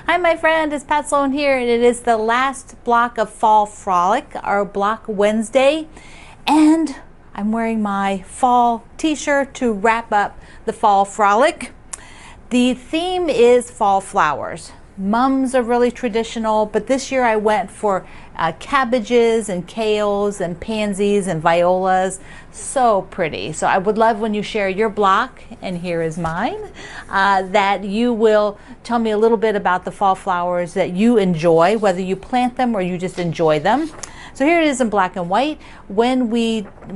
Hi my friend, it's Pat Sloan here, and it is the last block of Fall Frolic, our block Wednesday, and I'm wearing my fall t-shirt to wrap up the Fall Frolic. The theme is fall flowers. Mums are really traditional, but this year I went for cabbages and kales and pansies and violas. So pretty. So I would love when you share your block, and here is mine, that you will tell me a little bit about the fall flowers that you enjoy, whether you plant them or you just enjoy them. So here it is in black and white. When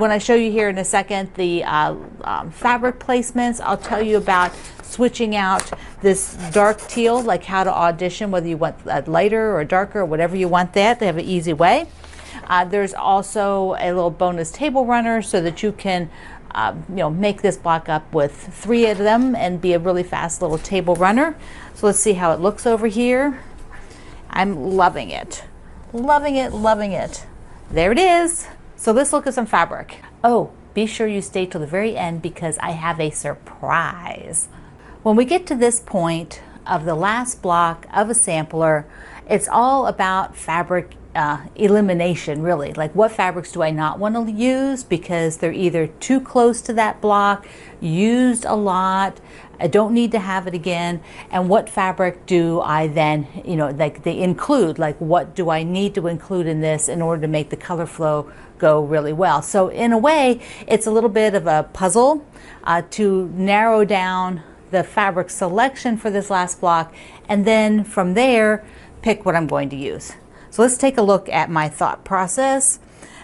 I show you here in a second the fabric placements, I'll tell you about switching out this dark teal, like how to audition, whether you want a lighter or darker or whatever you want that. They have an easy way. There's also a little bonus table runner so that you can make this block up with 3 of them and be a really fast little table runner. So let's see how it looks over here. I'm loving it. Loving it, loving it. There it is. So let's look at some fabric. Oh, be sure you stay till the very end because I have a surprise. When we get to this point of the last block of a sampler, it's all about fabric elimination, really. Like, what fabrics do I not want to use because they're either too close to that block, used a lot, I don't need to have it again, and what fabric do I then, like they include, like what do I need to include in this in order to make the color flow go really well. So in a way, it's a little bit of a puzzle to narrow down the fabric selection for this last block, and then from there pick what I'm going to use. So let's take a look at my thought process.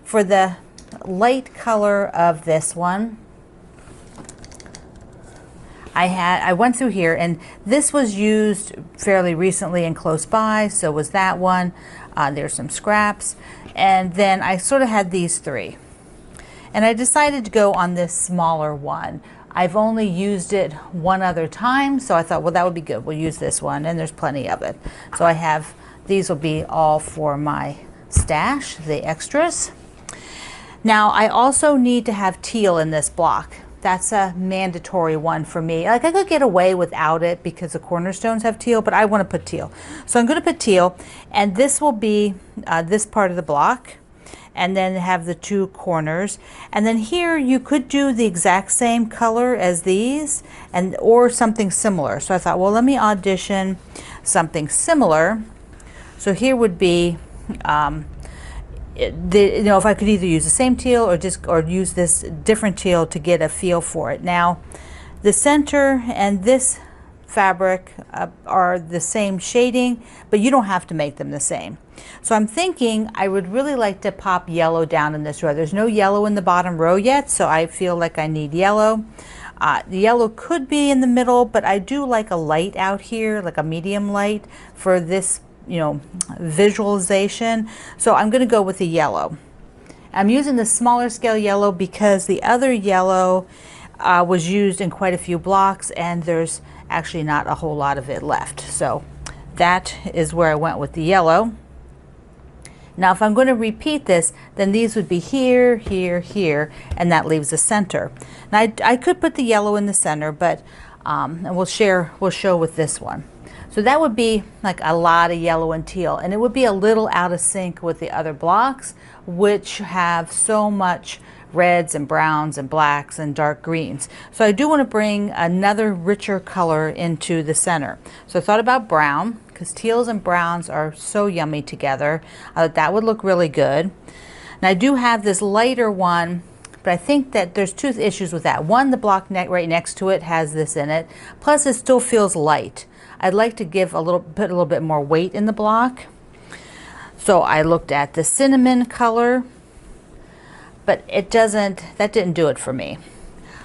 For the light color of this one, I went through here, and this was used fairly recently and close by, so was that one. There's some scraps, and then I sort of had these 3, and I decided to go on this smaller one. I've only used it one other time, so I thought, well, that would be good. We'll use this one, and there's plenty of it. So I have, these will be all for my stash, the extras. Now, I also need to have teal in this block. That's a mandatory one for me. Like, I could get away without it because the cornerstones have teal, but I want to put teal. So I'm going to put teal, and this will be this part of the block, and then have the 2 corners. And then here you could do the exact same color as these, or something similar. So I thought, well, let me audition something similar. So here would be if I could either use the same teal or use this different teal to get a feel for it. Now, the center and this fabric are the same shading, but you don't have to make them the same. So I'm thinking I would really like to pop yellow down in this row. There's no yellow in the bottom row yet, so I feel like I need yellow. The yellow could be in the middle, but I do like a light out here, like a medium light for this visualization. So I'm going to go with the yellow. I'm using the smaller scale yellow because the other yellow was used in quite a few blocks, and there's actually not a whole lot of it left. So that is where I went with the yellow. Now, if I'm going to repeat this, then these would be here, here, here, and that leaves the center. Now, I could put the yellow in the center, but and we'll show with this one. So that would be like a lot of yellow and teal, and it would be a little out of sync with the other blocks, which have so much reds and browns and blacks and dark greens. So I do want to bring another richer color into the center. So I thought about brown, because teals and browns are so yummy together. That would look really good. Now I do have this lighter one, but I think that there's 2 issues with that. One, the block right next to it has this in it, plus it still feels light. I'd like to put a little bit more weight in the block. So I looked at the cinnamon color, but that didn't do it for me.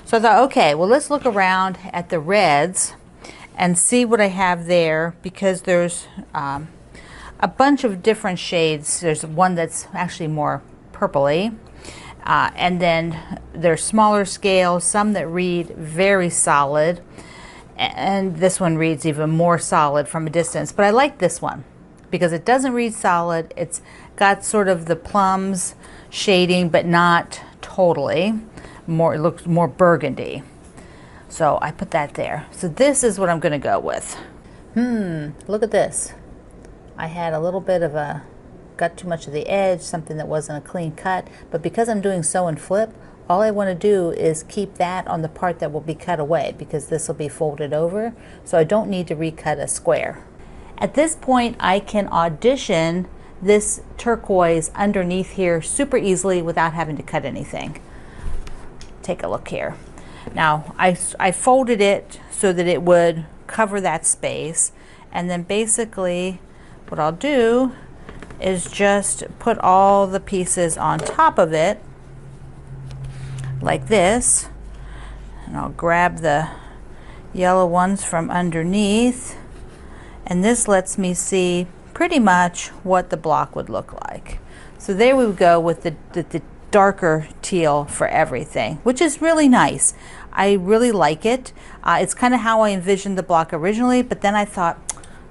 So I thought, okay, well, let's look around at the reds and see what I have there, because there's a bunch of different shades. There's one that's actually more purpley, and then there's smaller scale, some that read very solid, and this one reads even more solid from a distance. But I like this one because it doesn't read solid. It's got sort of the plums shading, but not totally. It looks more burgundy. So I put that there. So this is what I'm going to go with. Look at this. I had a little bit of got too much of the edge, something that wasn't a clean cut, but because I'm doing sew and flip, all I want to do is keep that on the part that will be cut away, because this will be folded over, so I don't need to recut a square. At this point, I can audition this turquoise underneath here super easily without having to cut anything. Take a look here. Now, I folded it so that it would cover that space, and then basically what I'll do is just put all the pieces on top of it like this, and I'll grab the yellow ones from underneath, and this lets me see pretty much what the block would look like. So there we go with the darker teal for everything, which is really nice. I really like it. It's kind of how I envisioned the block originally, but then I thought,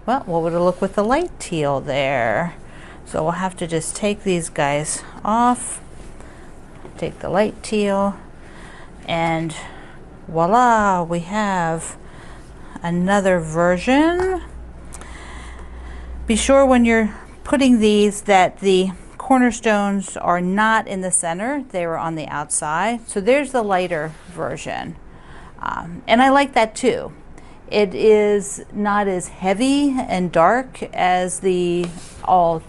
well, what would it look with the light teal there? So we'll have to just take these guys off, take the light teal, and voila, we have another version. Be sure when you're putting these that the cornerstones are not in the center, they were on the outside. So there's the lighter version, and I like that too. It is not as heavy and dark as the all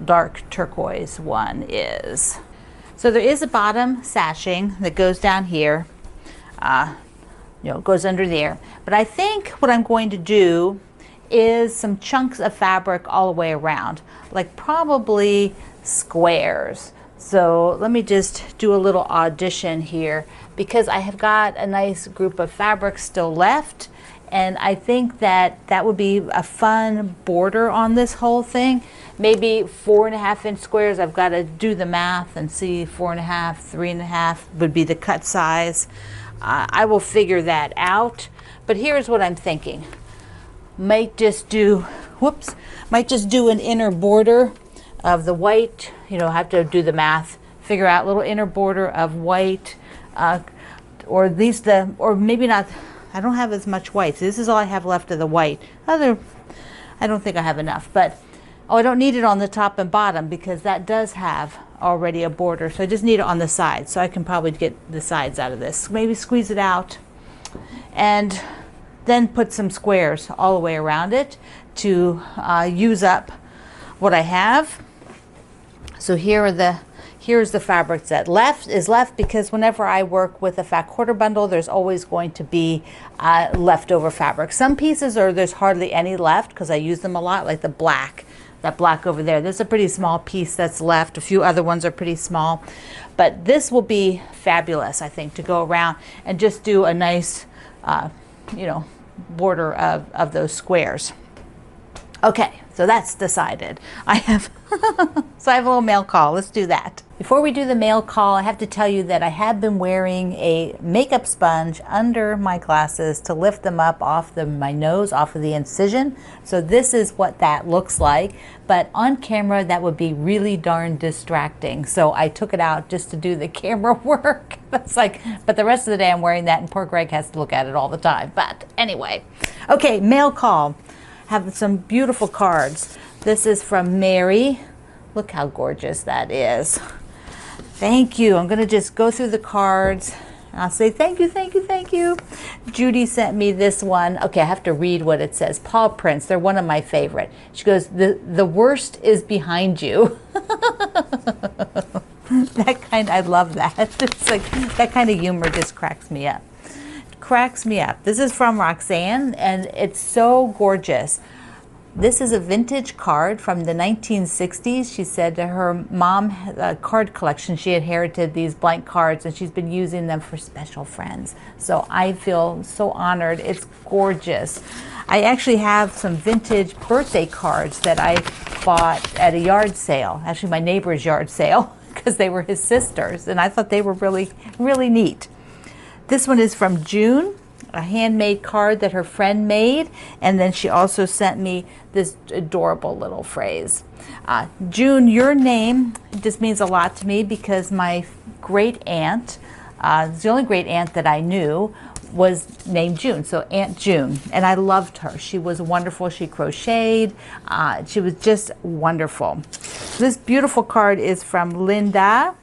dark turquoise one is. So there is a bottom sashing that goes down here, goes under there. But I think what I'm going to do is some chunks of fabric all the way around, like probably squares. So let me just do a little audition here, because I have got a nice group of fabrics still left, and I think that that would be a fun border on this whole thing. Maybe 4.5 inch squares. I've got to do the math and see 4.5, 3.5 would be the cut size. I will figure that out. But here's what I'm thinking. Might just do an inner border of the white. Have to do the math, figure out little inner border of white, or at least or maybe not. I don't have as much white. So this is all I have left of the white. I don't think I have enough, but I don't need it on the top and bottom, because that does have already a border. So I just need it on the sides. So I can probably get the sides out of this. Maybe squeeze it out and then put some squares all the way around it to use up what I have. So here's the fabric that is left, because whenever I work with a fat quarter bundle, there's always going to be leftover fabric. Some pieces there's hardly any left, because I use them a lot, like that black over there. There's a pretty small piece that's left. A few other ones are pretty small, but this will be fabulous, I think, to go around and just do a nice, border of those squares. Okay, so that's decided. I have a little mail call. Let's do that. Before we do the mail call, I have to tell you that I have been wearing a makeup sponge under my glasses to lift them up off my nose, off of the incision. So this is what that looks like. But on camera, that would be really darn distracting. So I took it out just to do the camera work. But the rest of the day I'm wearing that, and poor Greg has to look at it all the time. But anyway, okay, mail call. Have some beautiful cards. This is from Mary. Look how gorgeous that is. Thank you. I'm going to just go through the cards. I'll say thank you, thank you, thank you. Judy sent me this one. Okay, I have to read what it says. Paw prints. They're one of my favorite. She goes, the worst is behind you. I love that. It's like that kind of humor just cracks me up. Cracks me up. This is from Roxanne, and it's so gorgeous. This is a vintage card from the 1960s. She said to her mom had a card collection. She inherited these blank cards, and she's been using them for special friends. So I feel so honored. It's gorgeous. I actually have some vintage birthday cards that I bought at a yard sale, actually my neighbor's yard sale, because they were his sisters, and I thought they were really, really neat. This one is from June, a handmade card that her friend made, and then she also sent me this adorable little phrase. June, your name just means a lot to me, because my great aunt, the only great aunt that I knew, was named June, so Aunt June, and I loved her. She was wonderful. She crocheted. She was just wonderful. This beautiful card is from Linda.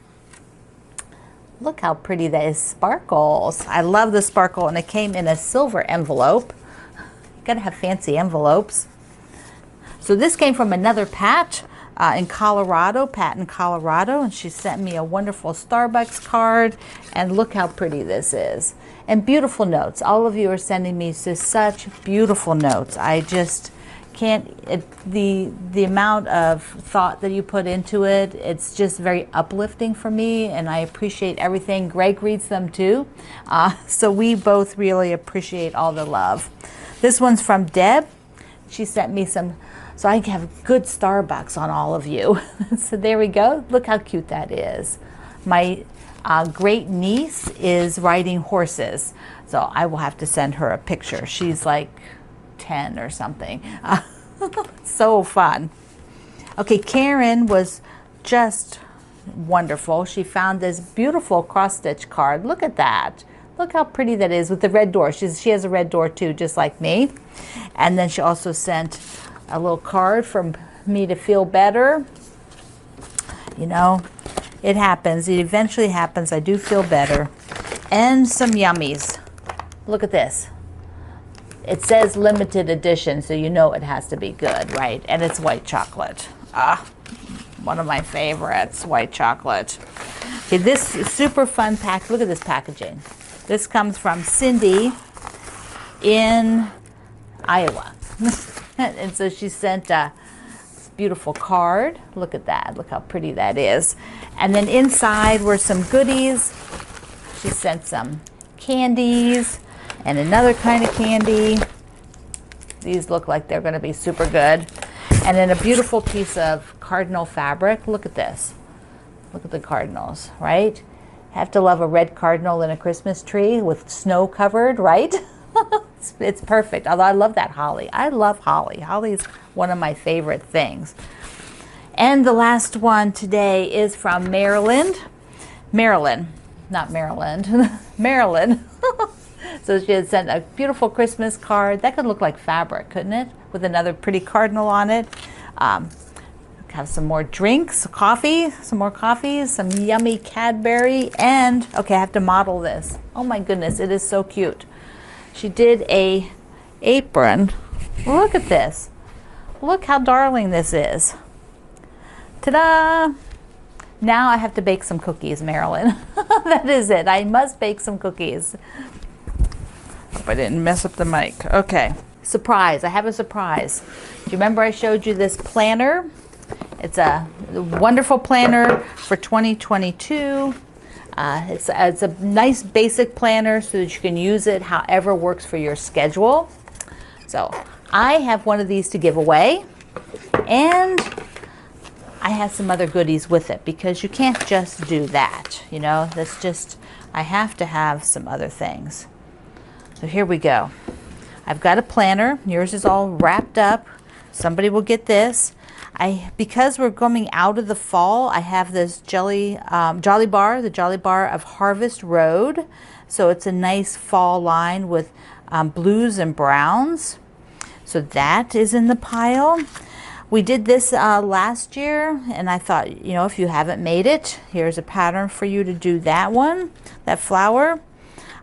Look how pretty that is. Sparkles. I love the sparkle, and it came in a silver envelope. Gotta have fancy envelopes. So this came from another Pat in Colorado, Pat in Colorado, and she sent me a wonderful Starbucks card, and look how pretty this is. And beautiful notes. All of you are sending me just such beautiful notes. I just can't, the amount of thought that you put into it, it's just very uplifting for me, and I appreciate everything. Greg reads them too, so we both really appreciate all the love. This one's from Deb. She sent me some, so I have good Starbucks on all of you. So there we go. Look how cute that is. My great niece is riding horses, so I will have to send her a picture. She's like 10 or something. So fun. Okay, Karen was just wonderful. She found this beautiful cross-stitch card. Look at that. Look how pretty that is with the red door. She has a red door too, just like me. And then she also sent a little card for me to feel better. You know, it happens. It eventually happens. I do feel better. And some yummies. Look at this. It says limited edition, so you know it has to be good, right? And it's white chocolate. One of my favorites, white chocolate. Okay, this super fun pack. Look at this packaging. This comes from Cindy in Iowa. And so she sent a beautiful card. Look at that. Look how pretty that is. And then inside were some goodies. She sent some candies and another kind of candy. These look like they're going to be super good. And then a beautiful piece of cardinal fabric. Look at this. Look at the cardinals, right? Have to love a red cardinal in a Christmas tree with snow covered, right? It's perfect. Although I love that holly. I love holly. Holly is one of my favorite things. And the last one today is from Maryland. Maryland, not Maryland. Maryland. So she had sent a beautiful Christmas card. That could look like fabric, couldn't it? With another pretty cardinal on it. Have some more drinks, coffee, some more coffee, some yummy Cadbury, and, okay, I have to model this. Oh my goodness, it is so cute. She did a apron. Look at this. Look how darling this is. Ta-da! Now I have to bake some cookies, Marilyn. That is it. I must bake some cookies. Hope I didn't mess up the mic. Okay. Surprise. I have a surprise. Do you remember I showed you this planner? It's a wonderful planner for 2022. It's a nice basic planner so that you can use it however works for your schedule. So I have one of these to give away, and I have some other goodies with it because you can't just do that. You know, that's just, I have to have some other things. So here we go. I've got a planner. Yours is all wrapped up. Somebody will get this. Because we're coming out of the fall, I have this Jolly Bar, the Jolly Bar of Harvest Road. So it's a nice fall line with blues and browns. So that is in the pile. We did this last year, and I thought, you know, if you haven't made it, here's a pattern for you to do that one, that flower.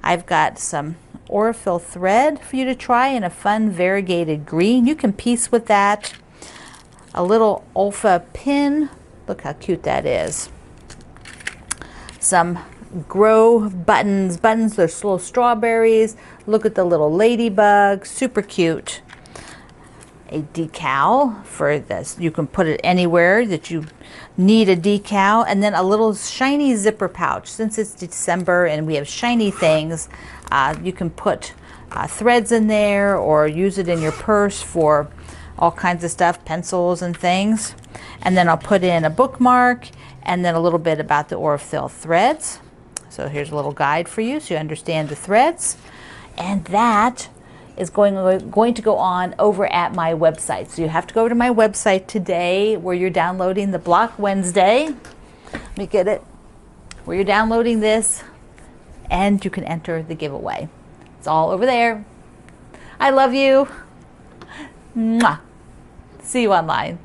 I've got some Orifil thread for you to try in a fun variegated green. You can piece with that. A little Olfa pin. Look how cute that is. Some Grow buttons. Buttons, they're little strawberries. Look at the little ladybug. Super cute. A decal for this. You can put it anywhere that you need a decal. And then a little shiny zipper pouch. Since it's December and we have shiny things, you can put threads in there or use it in your purse for all kinds of stuff, pencils and things. And then I'll put in a bookmark and then a little bit about the Orifil threads. So here's a little guide for you so you understand the threads. And that is going to go on over at my website. So you have to go to my website today where you're downloading the Block Wednesday. Let me get it. Where you're downloading this, and you can enter the giveaway. It's all over there. I love you. Mwah. See you online.